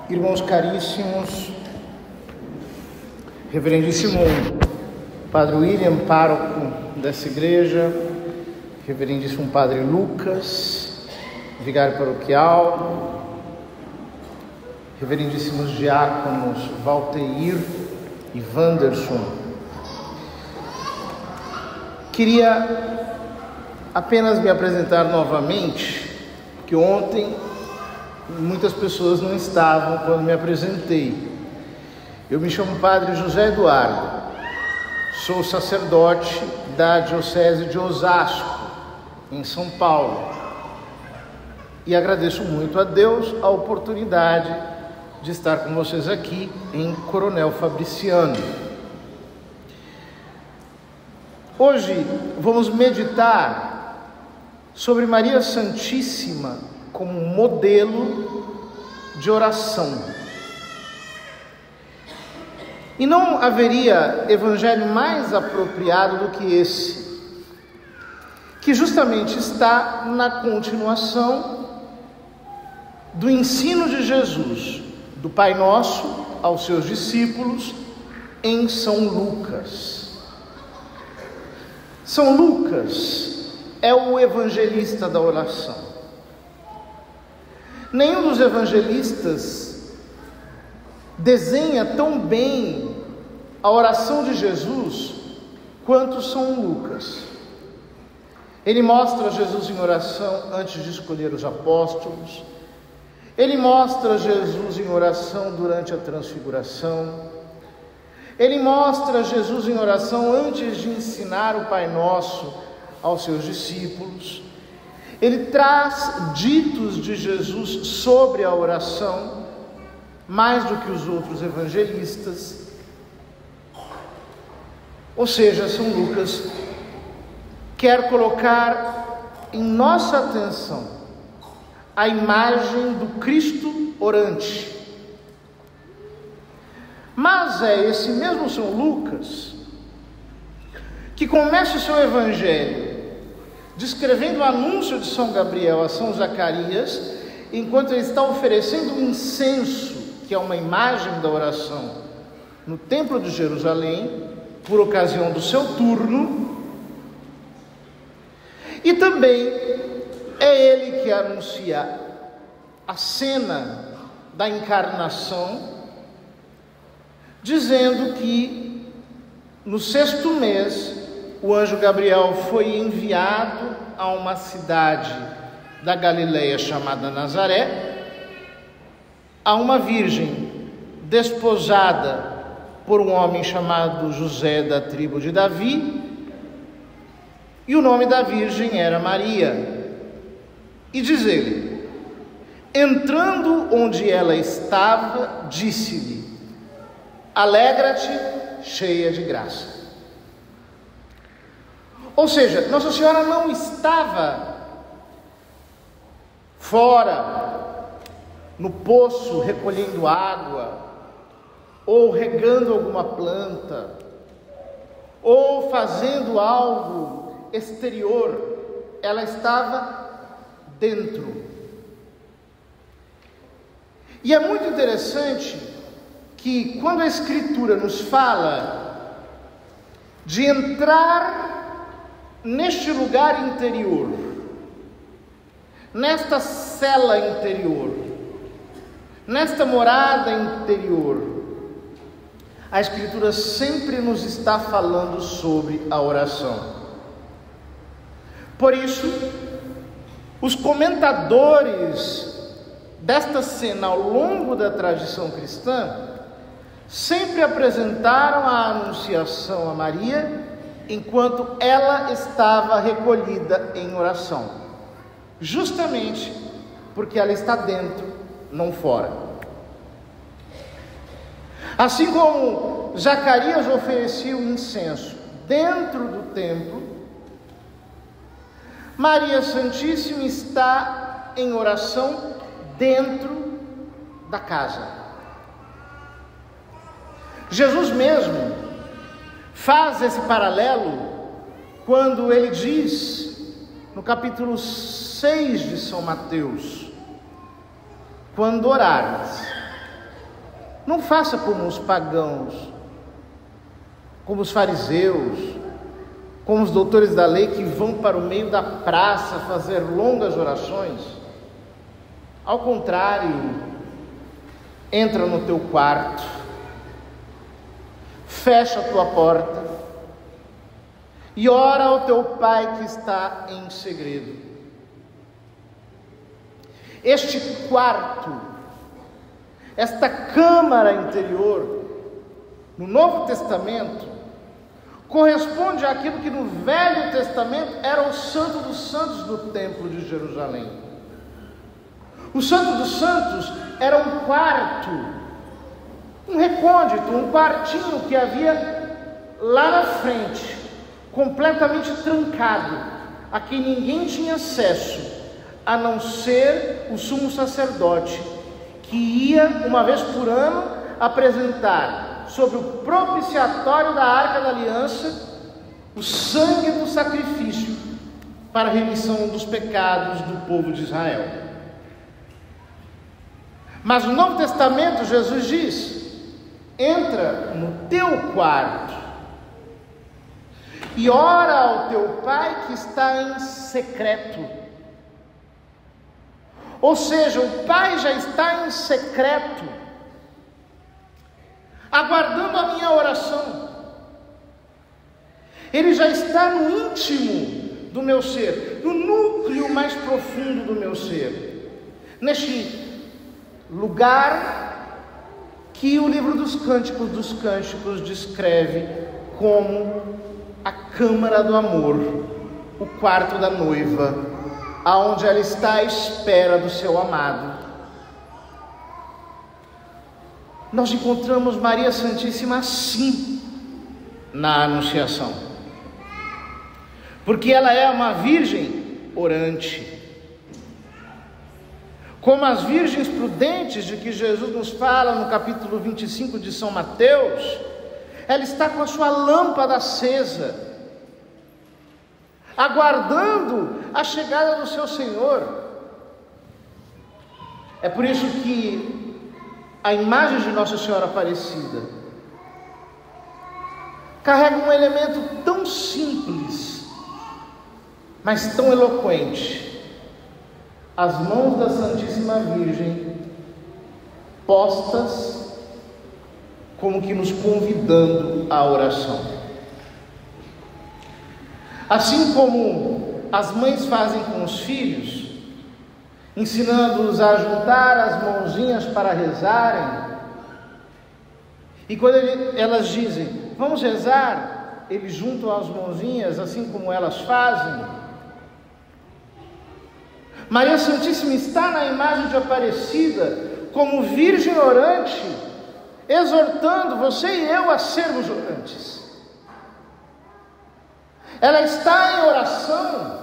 Irmãos caríssimos, reverendíssimo Padre William, pároco dessa igreja, reverendíssimo Padre Lucas, vigário paroquial, reverendíssimos diáconos Valteir e Wanderson. Queria apenas me apresentar novamente, porque ontem muitas pessoas não estavam quando me apresentei. Eu me chamo Padre José Eduardo, sou sacerdote da Diocese de Osasco, em São Paulo, e agradeço muito a Deus a oportunidade de estar com vocês aqui em Coronel Fabriciano. Hoje vamos meditar sobre Maria Santíssima como modelo de oração. E não haveria evangelho mais apropriado do que esse, que justamente está na continuação do ensino de Jesus, do Pai Nosso aos seus discípulos, em São Lucas. São Lucas é o evangelista da oração. Nenhum dos evangelistas desenha tão bem a oração de Jesus quanto São Lucas. Ele mostra Jesus em oração antes de escolher os apóstolos. Ele mostra Jesus em oração durante a transfiguração. Ele mostra Jesus em oração antes de ensinar o Pai Nosso aos seus discípulos. Ele traz ditos de Jesus sobre a oração, mais do que os outros evangelistas. Ou seja, São Lucas quer colocar em nossa atenção a imagem do Cristo orante. Mas é esse mesmo São Lucas que começa o seu evangelho descrevendo o anúncio de São Gabriel a São Zacarias, enquanto ele está oferecendo um incenso, que é uma imagem da oração, no Templo de Jerusalém, por ocasião do seu turno. E também é ele que anuncia a cena da encarnação, dizendo que no 6º mês o anjo Gabriel foi enviado a uma cidade da Galileia chamada Nazaré, a uma virgem desposada por um homem chamado José da tribo de Davi, e o nome da virgem era Maria. E diz ele: entrando onde ela estava, disse-lhe: alegra-te, cheia de graça. Ou seja, Nossa Senhora não estava fora, no poço, recolhendo água, ou regando alguma planta, ou fazendo algo exterior. Ela estava dentro. E é muito interessante que quando a Escritura nos fala de entrar neste lugar interior, nesta cela interior, nesta morada interior, a Escritura sempre nos está falando sobre a oração. Por isso, os comentadores desta cena ao longo da tradição cristã sempre apresentaram a anunciação a Maria enquanto ela estava recolhida em oração, justamente porque ela está dentro, não fora. Assim como Zacarias oferecia o incenso dentro do templo, Maria Santíssima está em oração dentro da casa. Jesus mesmo faz esse paralelo quando ele diz, no capítulo 6 de São Mateus: quando orares, Não faça como os pagãos, como os fariseus, como os doutores da lei que vão para o meio da praça fazer longas orações. Ao contrário, entra no teu quarto, fecha a tua porta e ora ao teu Pai que está em segredo. Este quarto, esta câmara interior, no Novo Testamento, corresponde àquilo que no Velho Testamento era o Santo dos Santos do Templo de Jerusalém. O Santo dos Santos era um quarto, um recôndito, um quartinho que havia lá na frente, completamente trancado, a que ninguém tinha acesso, a não ser o sumo sacerdote, que ia uma vez por ano apresentar sobre o propiciatório da Arca da Aliança o sangue do sacrifício para a remissão dos pecados do povo de Israel. Mas no Novo Testamento Jesus diz: entra no teu quarto e ora ao teu Pai que está em secreto. Ou seja, o Pai já está em secreto, aguardando a minha oração. Ele já está no íntimo do meu ser, no núcleo mais profundo do meu ser, neste lugar que o livro dos Cânticos descreve como a câmara do amor, o quarto da noiva, aonde ela está à espera do seu amado. Nós encontramos Maria Santíssima assim na Anunciação, porque ela é uma virgem orante, como as virgens prudentes de que Jesus nos fala no capítulo 25 de São Mateus. Ela está com a sua lâmpada acesa, aguardando a chegada do seu Senhor. É por isso que a imagem de Nossa Senhora Aparecida carrega um elemento tão simples, mas tão eloquente: as mãos da Santíssima Virgem postas como que nos convidando à oração. Assim como as mães fazem com os filhos, ensinando-os a juntar as mãozinhas para rezarem, e quando elas dizem, vamos rezar, eles juntam as mãozinhas assim como elas fazem. Maria Santíssima está na imagem de Aparecida como virgem orante, exortando você e eu a sermos orantes. Ela está em oração,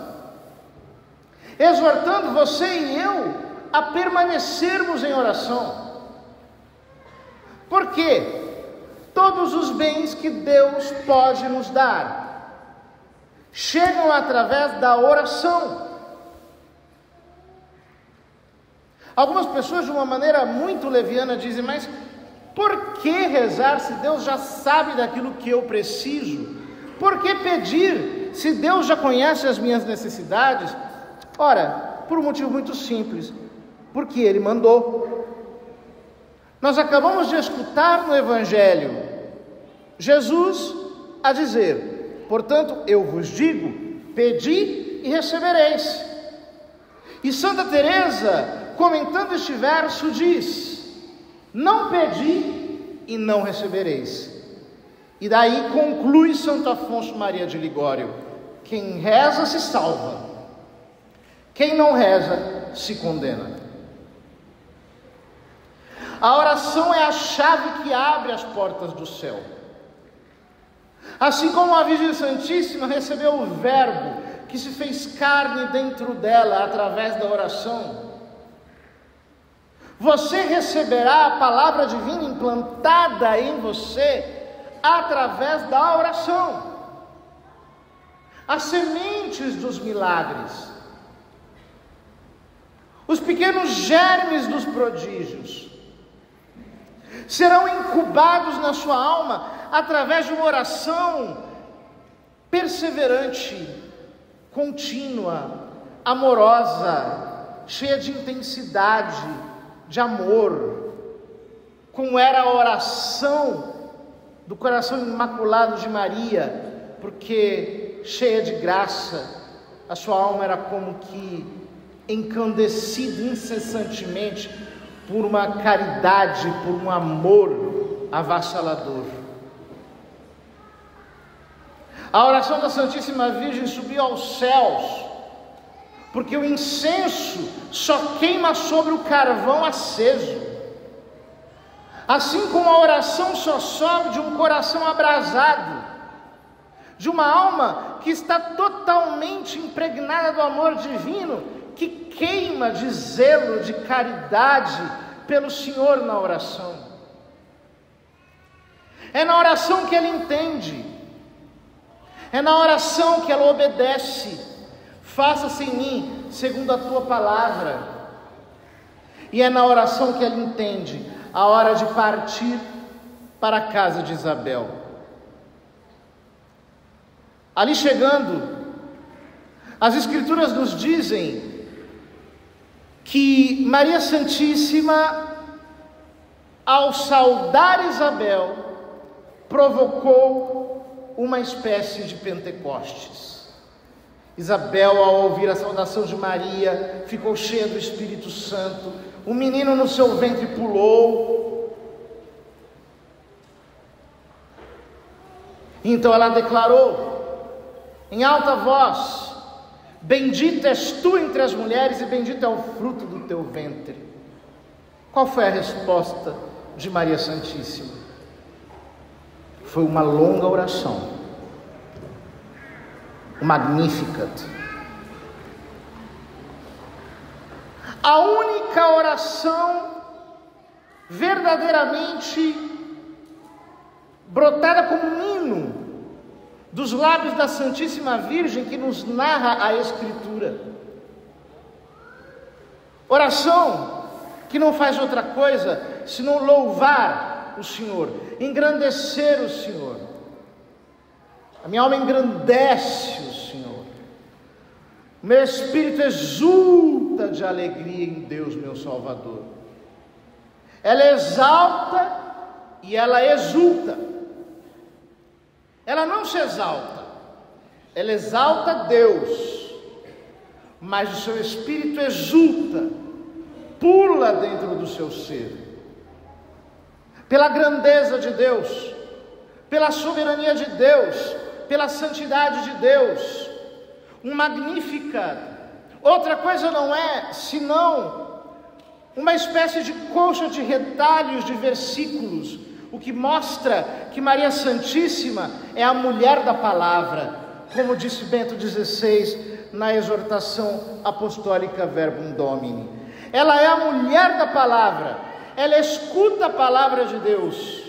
exortando você e eu a permanecermos em oração. Por quê? Todos os bens que Deus pode nos dar chegam através da oração. Algumas pessoas, de uma maneira muito leviana, dizem, mas por que rezar se Deus já sabe daquilo que eu preciso? Por que pedir se Deus já conhece as minhas necessidades? Ora, por um motivo muito simples, porque Ele mandou. Nós acabamos de escutar no Evangelho Jesus a dizer, portanto eu vos digo, pedi e recebereis. E Santa Teresa, comentando este verso, diz, não pedi e não recebereis. E daí conclui Santo Afonso Maria de Ligório, quem reza se salva, quem não reza se condena. A oração é a chave que abre as portas do céu. Assim como a Virgem Santíssima recebeu o Verbo que se fez carne dentro dela através da oração, você receberá a palavra divina implantada em você através da oração. As sementes dos milagres, os pequenos germes dos prodígios, serão incubados na sua alma através de uma oração perseverante, contínua, amorosa, cheia de intensidade, de amor, como era a oração do coração imaculado de Maria, porque cheia de graça, a sua alma era como que encandecida incessantemente por uma caridade, por um amor avassalador. A oração da Santíssima Virgem subiu aos céus, porque o incenso só queima sobre o carvão aceso. Assim como a oração só sobe de um coração abrasado, de uma alma que está totalmente impregnada do amor divino, que queima de zelo, de caridade pelo Senhor na oração. É na oração que ela entende, é na oração que ela obedece. Faça-se em mim segundo a tua palavra. E é na oração que ela entende a hora de partir para a casa de Isabel. Ali chegando, as Escrituras nos dizem que Maria Santíssima, ao saudar Isabel, provocou uma espécie de Pentecostes. Isabel, ao ouvir a saudação de Maria, ficou cheia do Espírito Santo, o menino no seu ventre pulou. Então ela declarou em alta voz: bendita és tu entre as mulheres e bendito é o fruto do teu ventre. Qual foi a resposta de Maria Santíssima? Foi uma longa oração, o Magnificat. A única oração verdadeiramente brotada como um hino dos lábios da Santíssima Virgem que nos narra a Escritura. Oração que não faz outra coisa senão louvar o Senhor, engrandecer o Senhor. A minha alma engrandece o Senhor, o meu espírito exulta de alegria em Deus meu Salvador. Ela exalta e ela exulta. Ela não se exalta, ela exalta Deus, mas o seu espírito exulta, pula dentro do seu ser, pela grandeza de Deus, pela soberania de Deus, pela santidade de Deus. Um Magnificat, outra coisa não é senão uma espécie de colcha de retalhos de versículos, o que mostra que Maria Santíssima é a mulher da palavra, como disse Bento XVI na exortação apostólica Verbum Domini. Ela é a mulher da palavra, ela escuta a palavra de Deus,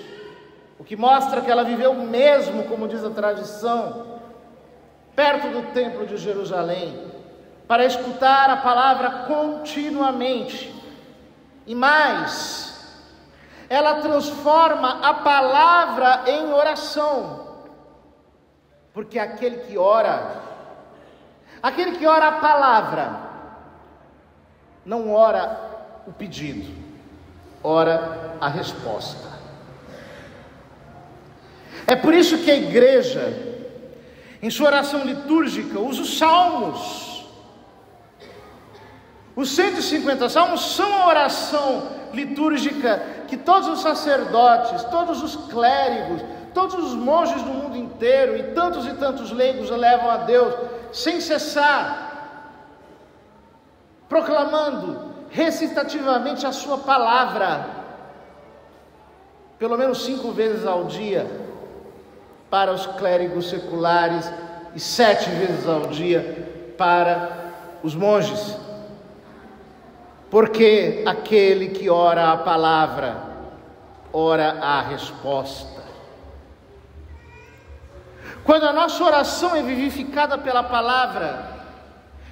o que mostra que ela viveu mesmo, como diz a tradição, perto do templo de Jerusalém, para escutar a palavra continuamente. E mais, ela transforma a palavra em oração, porque aquele que ora a palavra, não ora o pedido, ora a resposta. É por isso que a igreja, em sua oração litúrgica, usa os salmos. Os 150 salmos são a oração litúrgica que todos os sacerdotes, todos os clérigos, todos os monges do mundo inteiro e tantos leigos levam a Deus sem cessar, proclamando recitativamente a sua palavra, pelo menos 5 vezes ao dia para os clérigos seculares e 7 vezes ao dia para os monges. Porque aquele que ora a palavra, ora a resposta. Quando a nossa oração é vivificada pela palavra,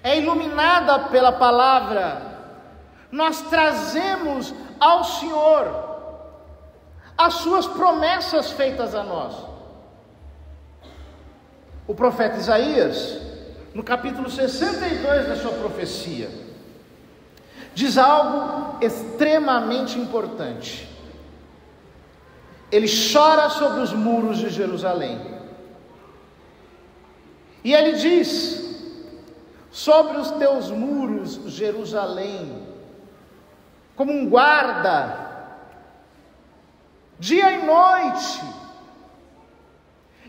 é iluminada pela palavra, nós trazemos ao Senhor as suas promessas feitas a nós. O profeta Isaías, no capítulo 62 da sua profecia, diz algo extremamente importante. Ele chora sobre os muros de Jerusalém. E ele diz: sobre os teus muros, Jerusalém, como um guarda, dia e noite,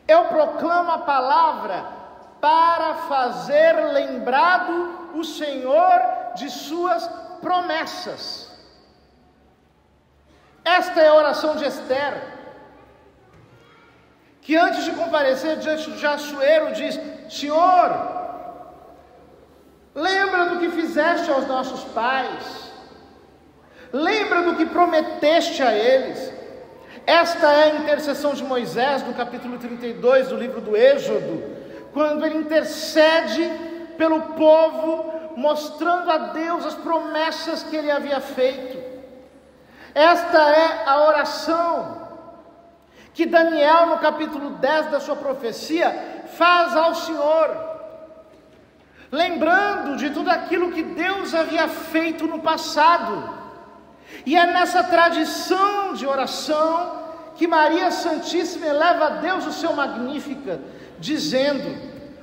eu proclamo a palavra para fazer lembrado o Senhor de suas promessas. Esta é a oração de Esther, que antes de comparecer diante de Assuero diz: Senhor, lembra do que fizeste aos nossos pais, lembra do que prometeste a eles. Esta é a intercessão de Moisés, no capítulo 32 do livro do Êxodo, quando ele intercede pelo povo, mostrando a Deus as promessas que ele havia feito. Esta é a oração que Daniel, no capítulo 10 da sua profecia, faz ao Senhor, lembrando de tudo aquilo que Deus havia feito no passado. E é nessa tradição de oração que Maria Santíssima eleva a Deus o seu Magnífica, dizendo: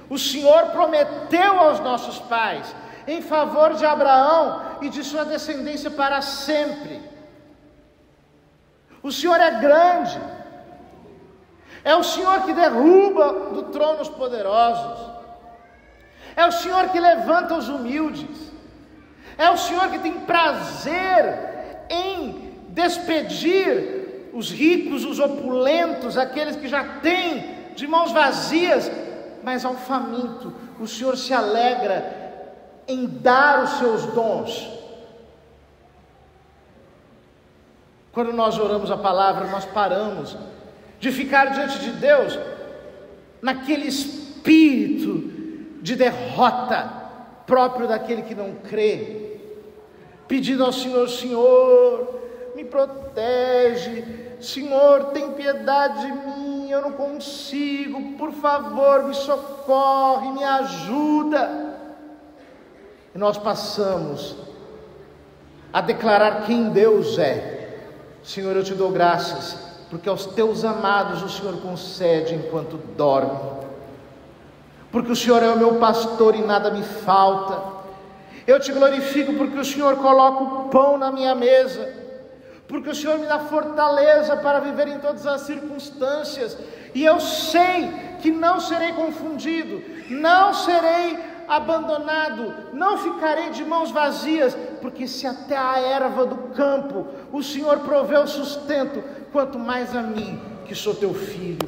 o Senhor prometeu aos nossos pais, em favor de Abraão e de sua descendência para sempre. O Senhor é grande, é o Senhor que derruba do trono os poderosos, é o Senhor que levanta os humildes, é o Senhor que tem prazer em despedir os ricos, os opulentos, aqueles que já têm de mãos vazias, mas ao faminto o Senhor se alegra em dar os seus dons. Quando nós oramos a palavra, nós paramos de ficar diante de Deus naquele espírito de derrota próprio daquele que não crê, pedindo ao Senhor: Senhor, me protege, Senhor, tem piedade de mim, eu não consigo, por favor, me socorre, me ajuda. E nós passamos a declarar quem Deus é. Senhor, eu te dou graças, porque aos teus amados o Senhor concede enquanto dorme, porque o Senhor é o meu pastor e nada me falta. Eu te glorifico porque o Senhor coloca o pão na minha mesa, porque o Senhor me dá fortaleza para viver em todas as circunstâncias, e eu sei que não serei confundido, não serei abandonado, não ficarei de mãos vazias, porque se até a erva do campo o Senhor proveu sustento, quanto mais a mim, que sou teu filho.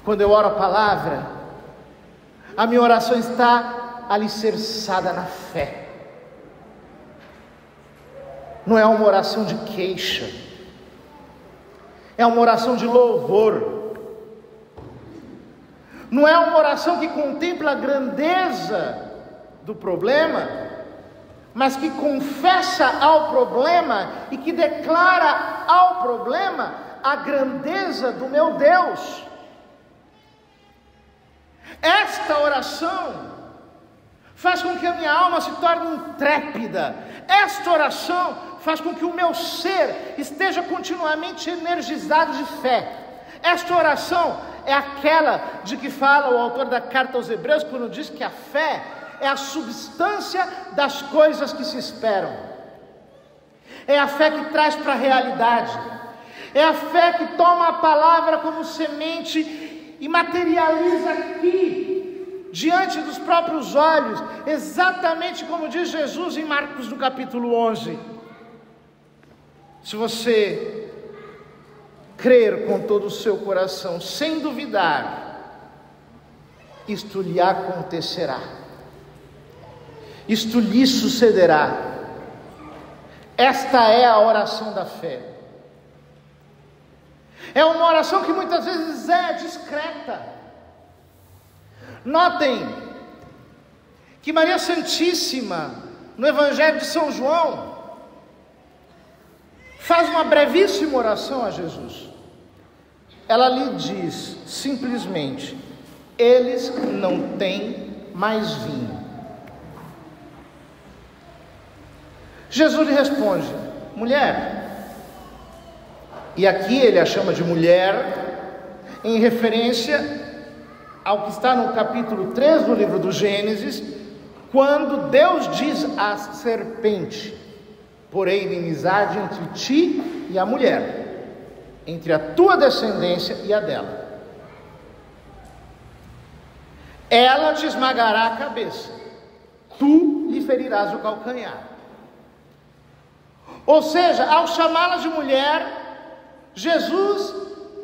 Quando eu oro a palavra, a minha oração está alicerçada na fé. Não é uma oração de queixa, é uma oração de louvor. Não é uma oração que contempla a grandeza do problema, mas que confessa ao problema e que declara ao problema a grandeza do meu Deus. Esta oração faz com que a minha alma se torne intrépida. Esta oração faz com que o meu ser esteja continuamente energizado de fé. Esta oração é aquela de que fala o autor da carta aos Hebreus, quando diz que a fé é a substância das coisas que se esperam. É a fé que traz para a realidade. É a fé que toma a palavra como semente e materializa aqui, diante dos próprios olhos, exatamente como diz Jesus em Marcos no capítulo 11. Se você crer com todo o seu coração, sem duvidar, isto lhe acontecerá, isto lhe sucederá. Esta é a oração da fé. É uma oração que muitas vezes é discreta. Notem que Maria Santíssima, no Evangelho de São João, faz uma brevíssima oração a Jesus. Ela lhe diz simplesmente: eles não têm mais vinho. Jesus lhe responde: mulher, e aqui ele a chama de mulher, em referência ao que está no capítulo 3 do livro do Gênesis, quando Deus diz à serpente: porém inimizade entre ti e a mulher, entre a tua descendência e a dela. Ela te esmagará a cabeça, tu lhe ferirás o calcanhar. Ou seja, ao chamá-la de mulher, Jesus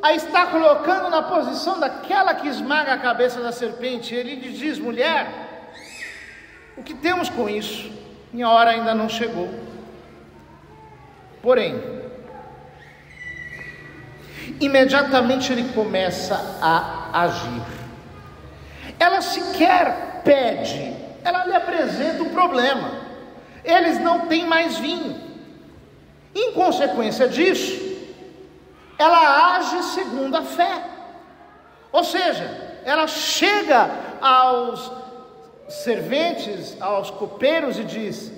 a está colocando na posição daquela que esmaga a cabeça da serpente. Ele lhe diz: mulher, o que temos com isso? Minha hora ainda não chegou. Porém, imediatamente ele começa a agir. Ela sequer pede, ela lhe apresenta o problema. Eles não têm mais vinho. Em consequência disso, ela age segundo a fé. Ou seja, ela chega aos serventes, aos copeiros e diz: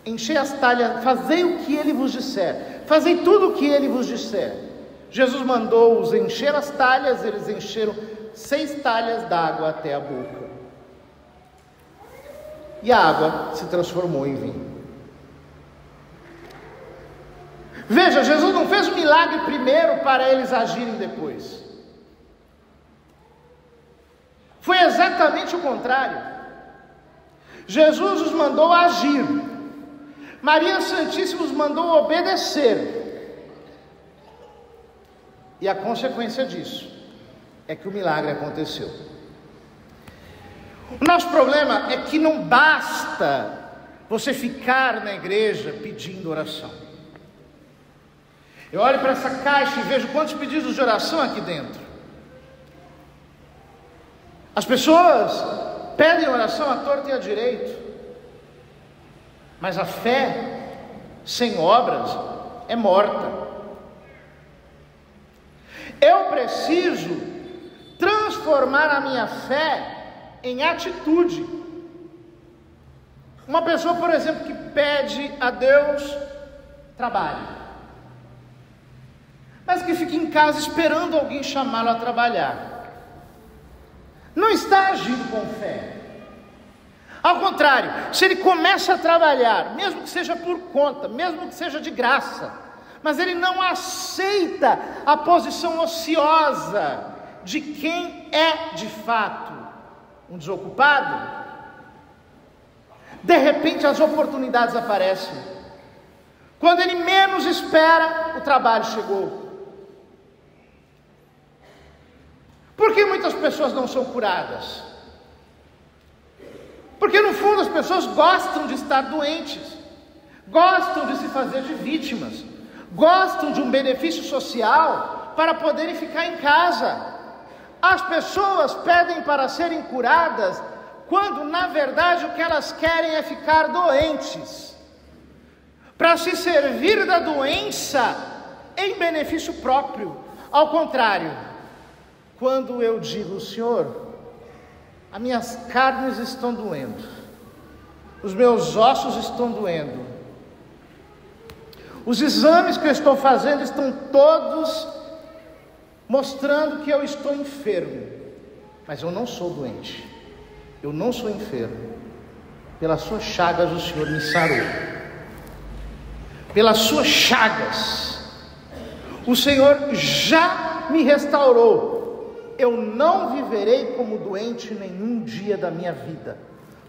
enchei as talhas, fazei o que ele vos disser, fazei tudo o que ele vos disser. Jesus mandou-os encher as talhas, eles encheram 6 talhas d'água até a boca, e a água se transformou em vinho. Veja, Jesus não fez o milagre primeiro para eles agirem depois. Foi exatamente o contrário. Jesus os mandou agir, Maria Santíssima os mandou obedecer, e a consequência disso é que o milagre aconteceu. O nosso problema é que não basta você ficar na igreja pedindo oração. Eu olho para essa caixa e vejo quantos pedidos de oração aqui dentro. As pessoas pedem oração à torta e à direito, mas a fé sem obras é morta. Eu preciso transformar a minha fé em atitude. Uma pessoa, por exemplo, que pede a Deus trabalho, mas que fica em casa esperando alguém chamá-lo a trabalhar, não está agindo com fé. Ao contrário, se ele começa a trabalhar, mesmo que seja por conta, mesmo que seja de graça, mas ele não aceita a posição ociosa de quem é de fato um desocupado, de repente as oportunidades aparecem. Quando ele menos espera, o trabalho chegou. Por que muitas pessoas não são curadas? Porque no fundo as pessoas gostam de estar doentes, gostam de se fazer de vítimas, gostam de um benefício social para poderem ficar em casa. As pessoas pedem para serem curadas, quando na verdade o que elas querem é ficar doentes, para se servir da doença em benefício próprio. Ao contrário, quando eu digo: Senhor, as minhas carnes estão doendo, os meus ossos estão doendo, os exames que eu estou fazendo estão todos mostrando que eu estou enfermo, mas eu não sou doente, eu não sou enfermo. Pelas suas chagas o Senhor me sarou. Pelas suas chagas o Senhor já me restaurou. Eu não viverei como doente nenhum dia da minha vida,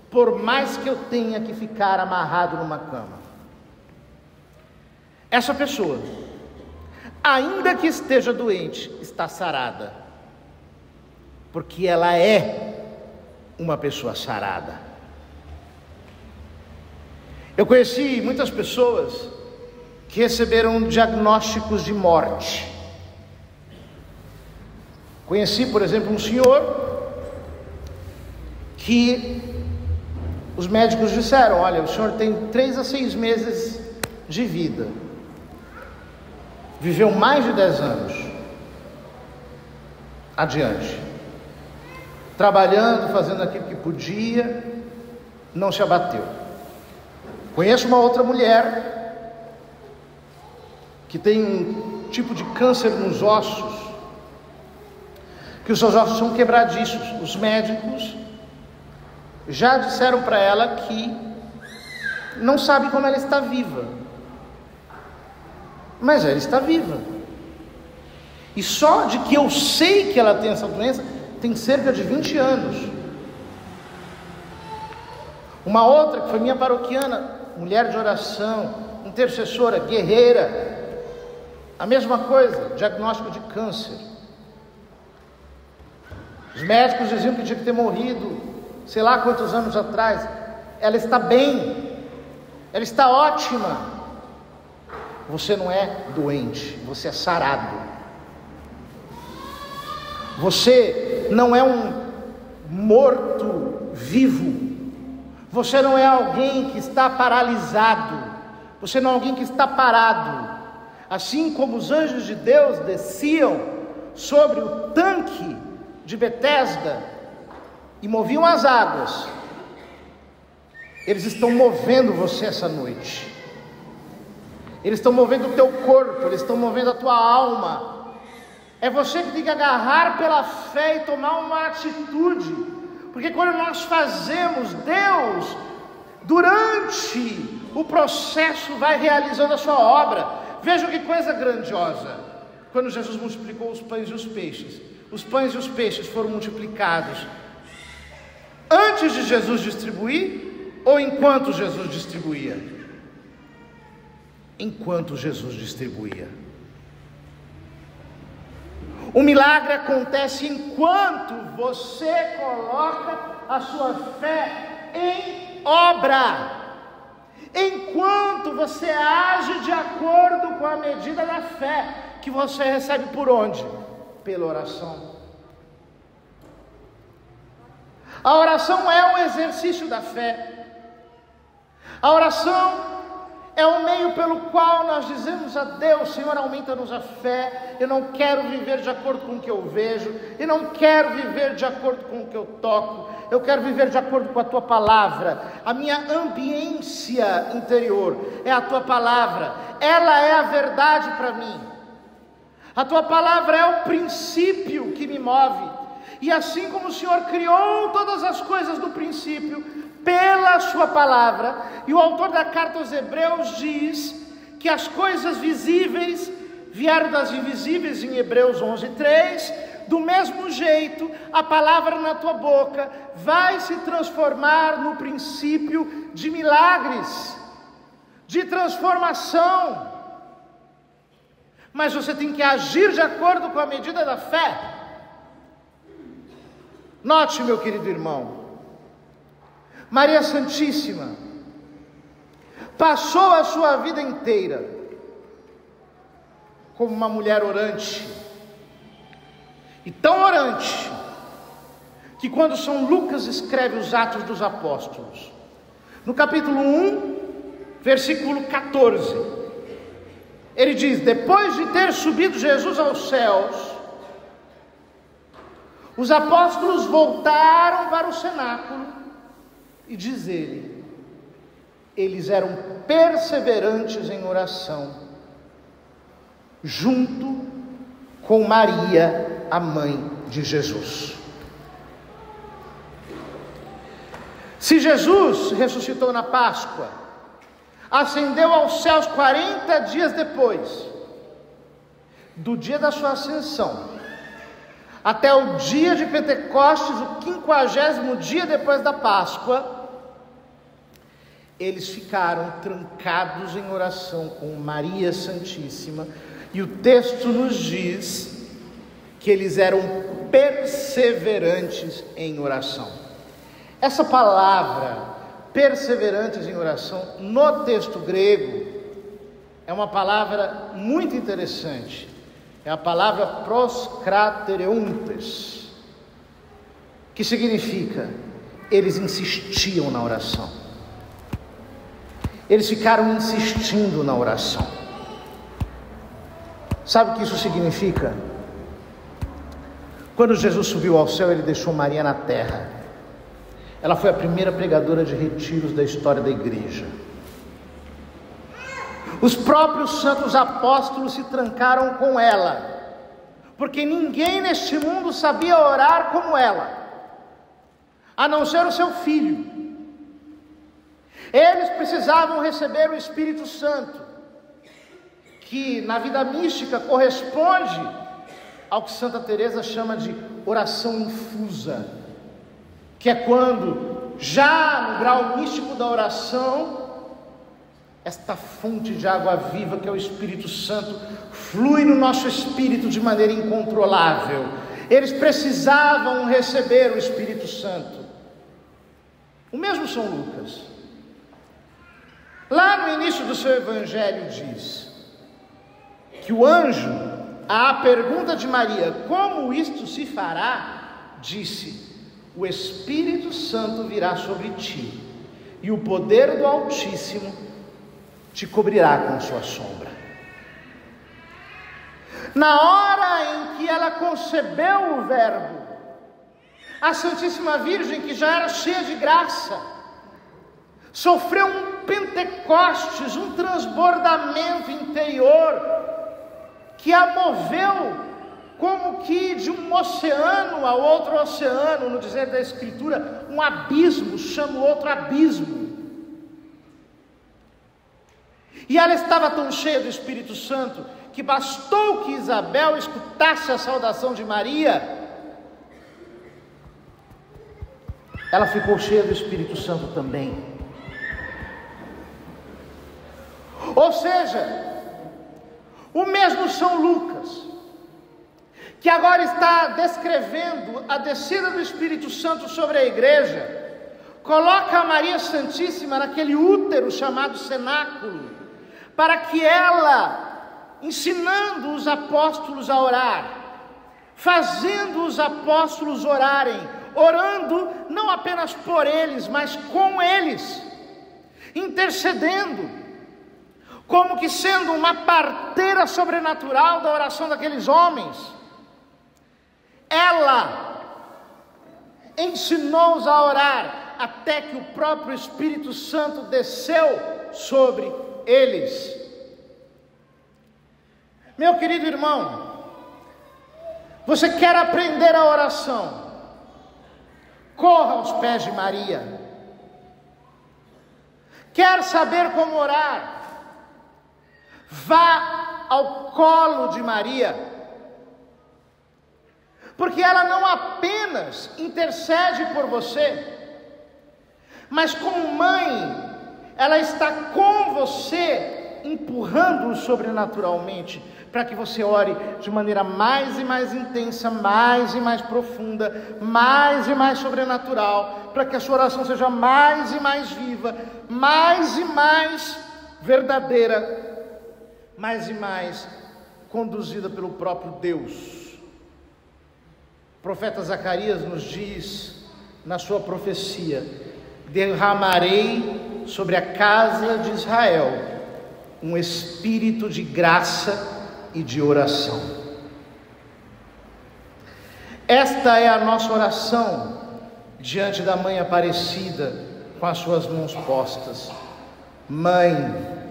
por mais que eu tenha que ficar amarrado numa cama. Essa pessoa, ainda que esteja doente, está sarada, porque ela é uma pessoa sarada. Eu conheci muitas pessoas que receberam diagnósticos de morte. Conheci, por exemplo, um senhor que os médicos disseram: olha, o senhor tem 3 a 6 meses de vida. viveu mais de 10 anos adiante, trabalhando, fazendo aquilo que podia, não se abateu. Conheço uma outra mulher que tem um tipo de câncer nos ossos, que os seus ossos são quebradiços. Os médicos já disseram para ela que não sabe como ela está viva, mas ela está viva. E só de que eu sei que ela tem essa doença tem cerca de 20 anos. Uma outra que foi minha paroquiana, mulher de oração, intercessora, guerreira, a mesma coisa, diagnóstico de câncer. Os médicos diziam que tinha que ter morrido sei lá quantos anos atrás. Ela está bem, ela está ótima. Você não é doente, você é sarado. Você não é um morto vivo. Você não é alguém que está paralisado. Você não é alguém que está parado. Assim como os anjos de Deus desciam sobre o tanque de Betesda e moviam as águas, eles estão movendo você essa noite. Eles estão movendo o teu corpo, eles estão movendo a tua alma. É você que tem que agarrar pela fé e tomar uma atitude, porque quando nós fazemos, Deus, durante o processo, vai realizando a sua obra. Veja que coisa grandiosa. Quando Jesus multiplicou os pães e os peixes foram multiplicados antes de Jesus distribuir ou enquanto Jesus distribuía? Enquanto Jesus distribuía. O milagre acontece enquanto você coloca a sua fé em obra, enquanto você age de acordo com a medida da fé que você recebe por onde? Pela oração. A oração é um exercício da fé. A oração é o meio pelo qual nós dizemos a Deus: Senhor, aumenta-nos a fé. Eu não quero viver de acordo com o que eu vejo, eu não quero viver de acordo com o que eu toco, eu quero viver de acordo com a Tua Palavra. A minha ambiência interior é a Tua Palavra, ela é a verdade para mim. A Tua Palavra é o princípio que me move, e assim como o Senhor criou todas as coisas do princípio, pela sua palavra, e o autor da carta aos Hebreus diz que as coisas visíveis vieram das invisíveis em Hebreus 11:3, do mesmo jeito, a palavra na tua boca vai se transformar no princípio de milagres, de transformação, mas você tem que agir de acordo com a medida da fé. Note, meu querido irmão, Maria Santíssima passou a sua vida inteira como uma mulher orante, e tão orante, que quando São Lucas escreve os Atos dos Apóstolos, no capítulo 1, versículo 14, ele diz: depois de ter subido Jesus aos céus, os apóstolos voltaram para o cenáculo, e diz ele, eles eram perseverantes em oração, junto com Maria, a mãe de Jesus. Se Jesus ressuscitou na Páscoa, ascendeu aos céus 40 dias depois do dia da sua ascensão, até o dia de Pentecostes, o 50º dia depois da Páscoa, eles ficaram trancados em oração com Maria Santíssima, e o texto nos diz que eles eram perseverantes em oração. Essa palavra, perseverantes em oração, no texto grego, é uma palavra muito interessante. É a palavra proskratereuntes, que significa, eles insistiam na oração. Eles ficaram insistindo na oração. Sabe o que isso significa? Quando Jesus subiu ao céu, ele deixou Maria na terra. Ela foi a primeira pregadora de retiros da história da igreja. Os próprios santos apóstolos se trancaram com ela, porque ninguém neste mundo sabia orar como ela, a não ser o seu filho. Eles precisavam receber o Espírito Santo, que na vida mística corresponde ao que Santa Teresa chama de oração infusa, que é quando, já no grau místico da oração, esta fonte de água viva que é o Espírito Santo flui no nosso espírito de maneira incontrolável. Eles precisavam receber o Espírito Santo. O mesmo São Lucas, lá no início do seu evangelho, diz que o anjo, à pergunta de Maria, como isto se fará, disse: o Espírito Santo virá sobre ti, e o poder do Altíssimo te cobrirá com sua sombra. Na hora em que ela concebeu o Verbo, a Santíssima Virgem, que já era cheia de graça, sofreu um Pentecostes, um transbordamento interior, que a moveu como que de um oceano a outro oceano. No dizer da Escritura, um abismo chama o outro abismo. E ela estava tão cheia do Espírito Santo, que bastou que Isabel escutasse a saudação de Maria, ela ficou cheia do Espírito Santo também. Ou seja, o mesmo São Lucas, que agora está descrevendo a descida do Espírito Santo sobre a igreja, coloca a Maria Santíssima naquele útero chamado cenáculo, para que ela, ensinando os apóstolos a orar, fazendo os apóstolos orarem, orando não apenas por eles, mas com eles, intercedendo, como que sendo uma parteira sobrenatural da oração daqueles homens, ela ensinou-os a orar, até que o próprio Espírito Santo desceu sobre eles. Meu querido irmão, você quer aprender a oração? Corra aos pés de Maria. Quer saber como orar? Vá ao colo de Maria, porque ela não apenas intercede por você, mas como mãe, ela está com você, empurrando-o sobrenaturalmente, para que você ore de maneira mais e mais intensa, mais e mais profunda, mais e mais sobrenatural, para que a sua oração seja mais e mais viva, mais e mais verdadeira, mais e mais conduzida pelo próprio Deus. O profeta Zacarias nos diz, na sua profecia: derramarei sobre a casa de Israel um espírito de graça e de oração. Esta é a nossa oração diante da Mãe Aparecida, com as suas mãos postas. Mãe,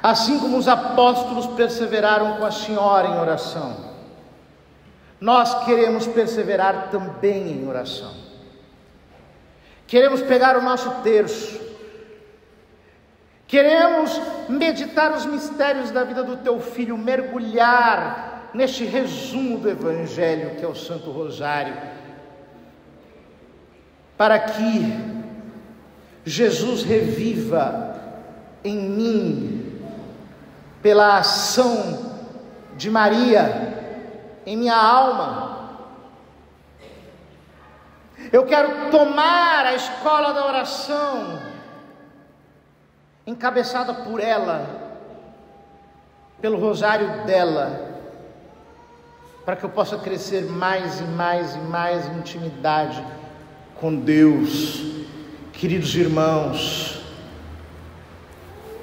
assim como os apóstolos perseveraram com a Senhora em oração, nós queremos perseverar também em oração. Queremos pegar o nosso terço, queremos meditar os mistérios da vida do teu filho, mergulhar neste resumo do Evangelho que é o Santo Rosário, para que Jesus reviva em mim, pela ação de Maria, em minha alma. Eu quero tomar a escola da oração, encabeçada por ela, pelo rosário dela, para que eu possa crescer mais e mais e mais em intimidade com Deus. Queridos irmãos,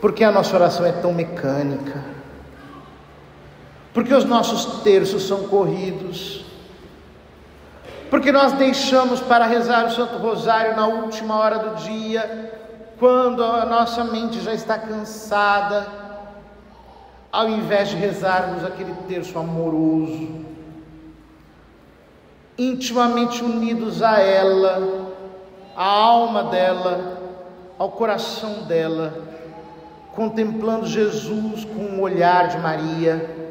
por que a nossa oração é tão mecânica? porque os nossos terços são corridos, porque nós deixamos para rezar o Santo Rosário na última hora do dia, quando a nossa mente já está cansada, ao invés de rezarmos aquele terço amoroso, intimamente unidos a ela, à alma dela, ao coração dela, contemplando Jesus com o olhar de Maria,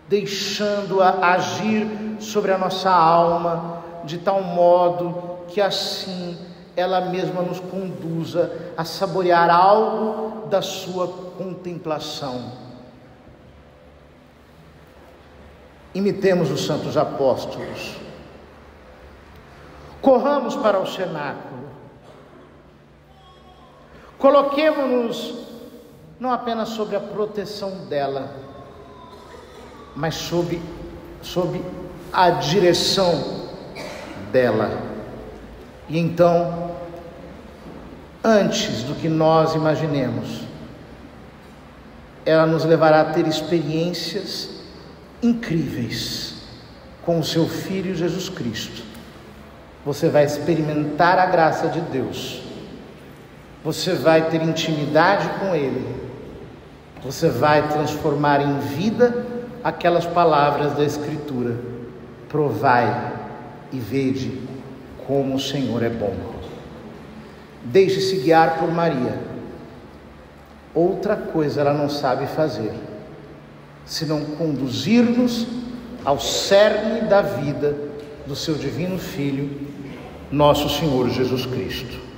deixando-a agir sobre a nossa alma, de tal modo que assim ela mesma nos conduza a saborear algo da sua contemplação. Imitemos os santos apóstolos, corramos para o cenáculo, coloquemo-nos não apenas sob a proteção dela, mas sob a direção dela. E então, antes do que nós imaginemos, ela nos levará a ter experiências incríveis com o seu Filho Jesus Cristo. Você vai experimentar a graça de Deus, você vai ter intimidade com Ele, você vai transformar em vida aquelas palavras da Escritura: provai e vede como o Senhor é bom. Deixe-se guiar por Maria. Outra coisa ela não sabe fazer, senão conduzir-nos ao cerne da vida do seu divino Filho, nosso Senhor Jesus Cristo.